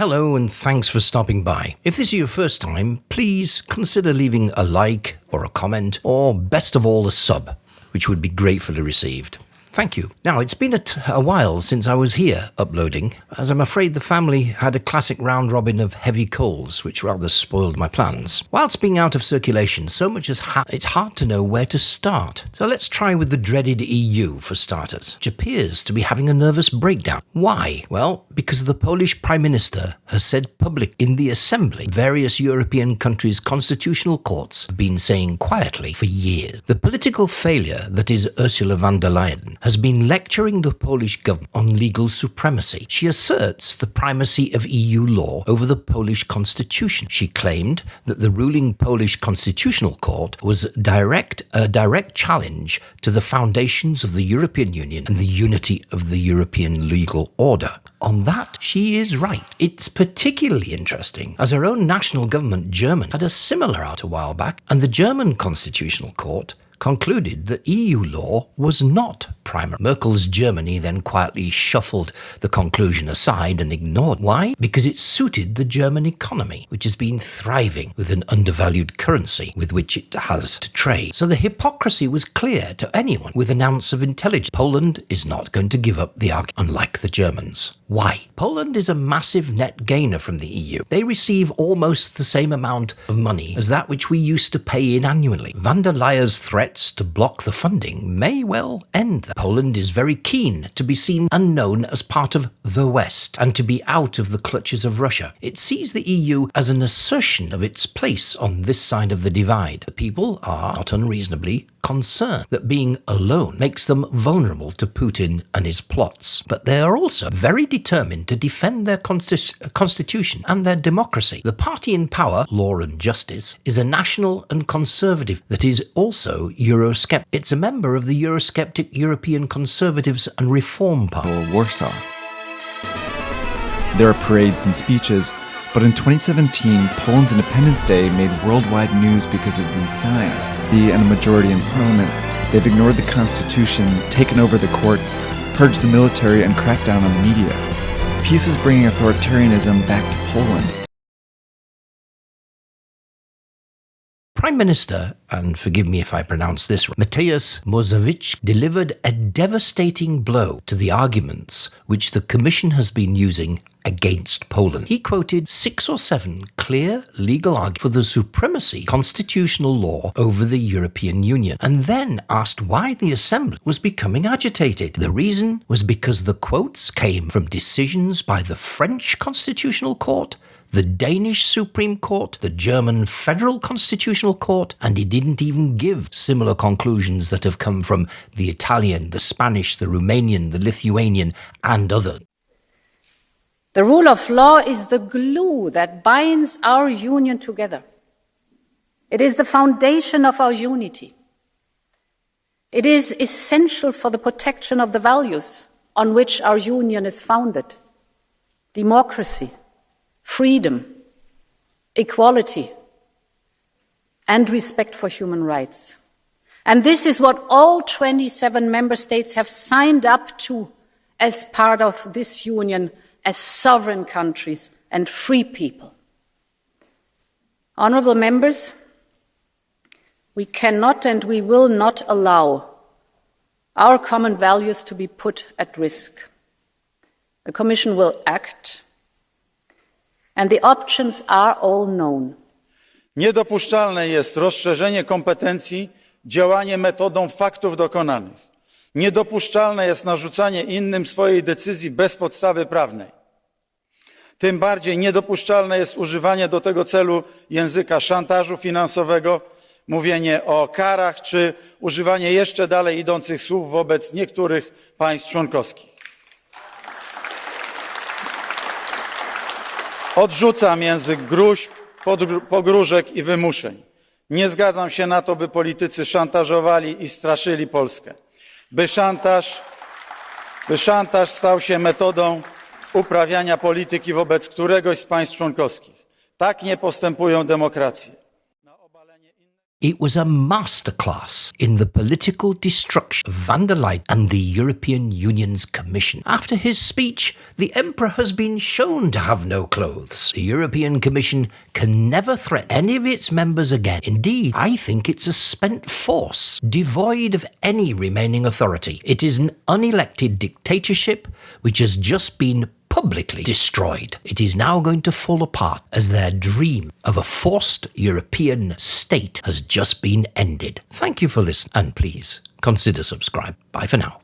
Hello and thanks for stopping by. If this is your first time, please consider leaving a like or a comment, or best of all a sub, which would be gratefully received. Thank you. Now, it's been a while since I was here uploading, as I'm afraid the family had a classic round robin of heavy colds, which rather spoiled my plans. Whilst being out of circulation, so much has happened, it's hard to know where to start. So let's try with the dreaded EU for starters, which appears to be having a nervous breakdown. Why? Well, because the Polish Prime Minister has said publicly in the Assembly various European countries' constitutional courts have been saying quietly for years. The political failure that is Ursula von der Leyen has been lecturing the Polish government on legal supremacy. She asserts the primacy of EU law over the Polish constitution. She claimed that the ruling Polish Constitutional Court was a direct challenge to the foundations of the European Union and the unity of the European legal order. On that, she is right. It's particularly interesting, as her own national government, Germany, had a similar out a while back, and the German Constitutional Court concluded that EU law was not primary. Merkel's Germany then quietly shuffled the conclusion aside and ignored. Why? Because it suited the German economy, which has been thriving with an undervalued currency with which it has to trade. So the hypocrisy was clear to anyone with an ounce of intelligence. Poland is not going to give up the argument, unlike the Germans. Why? Poland is a massive net gainer from the EU. They receive almost the same amount of money as that which we used to pay in annually. Von der Leyen's threats to block the funding may well end that. Poland is very keen to be seen and known as part of the West and to be out of the clutches of Russia. It sees the EU as an assertion of its place on this side of the divide. The people are not unreasonably concerned that being alone makes them vulnerable to Putin and his plots. But they are also very determined to defend their constitution and their democracy. The party in power, Law and Justice, is a national and conservative that is also Eurosceptic. It's a member of the Eurosceptic European Conservatives and Reform Party. Warsaw. There are parades and speeches, but in 2017, Poland's Independence Day made worldwide news because of these signs. And a majority in parliament, they've ignored the constitution, taken over the courts, purged the military, and cracked down on the media. Peace is bringing authoritarianism back to Poland. Prime Minister, and forgive me if I pronounce this wrong, Mateusz Morawiecki delivered a devastating blow to the arguments which the Commission has been using against Poland. He quoted 6 or 7 clear legal arguments for the supremacy of constitutional law over the European Union, and then asked why the Assembly was becoming agitated. The reason was because the quotes came from decisions by the French Constitutional Court, the Danish Supreme Court, the German Federal Constitutional Court, and he didn't even give similar conclusions that have come from the Italian, the Spanish, the Romanian, the Lithuanian, and others. The rule of law is the glue that binds our union together. It is the foundation of our unity. It is essential for the protection of the values on which our union is founded: democracy, freedom, equality, and respect for human rights. And this is what all 27 member states have signed up to as part of this union, as sovereign countries and free people. Honourable members, we cannot and we will not allow our common values to be put at risk. The Commission will act, and the options are all known. Niedopuszczalne jest rozszerzenie kompetencji, działanie metodą faktów dokonanych. Niedopuszczalne jest narzucanie innym swojej decyzji bez podstawy prawnej. Tym bardziej niedopuszczalne jest używanie do tego celu języka szantażu finansowego, mówienie o karach czy używanie jeszcze dalej idących słów wobec niektórych państw członkowskich. Odrzucam język góźb, pogróżek i wymuszeń. Nie zgadzam się na to, by politycy szantażowali i straszyli Polskę. By szantaż stał się metodą uprawiania polityki wobec któregoś z państw członkowskich. Tak nie postępują demokracje. It was a masterclass in the political destruction of van der Leyen and the European Union's Commission. After his speech, the Emperor has been shown to have no clothes. The European Commission can never threaten any of its members again. Indeed, I think it's a spent force, devoid of any remaining authority. It is an unelected dictatorship which has just been publicly destroyed. It is now going to fall apart as their dream of a forced European state has just been ended. Thank you for listening, and please consider subscribe. Bye for now.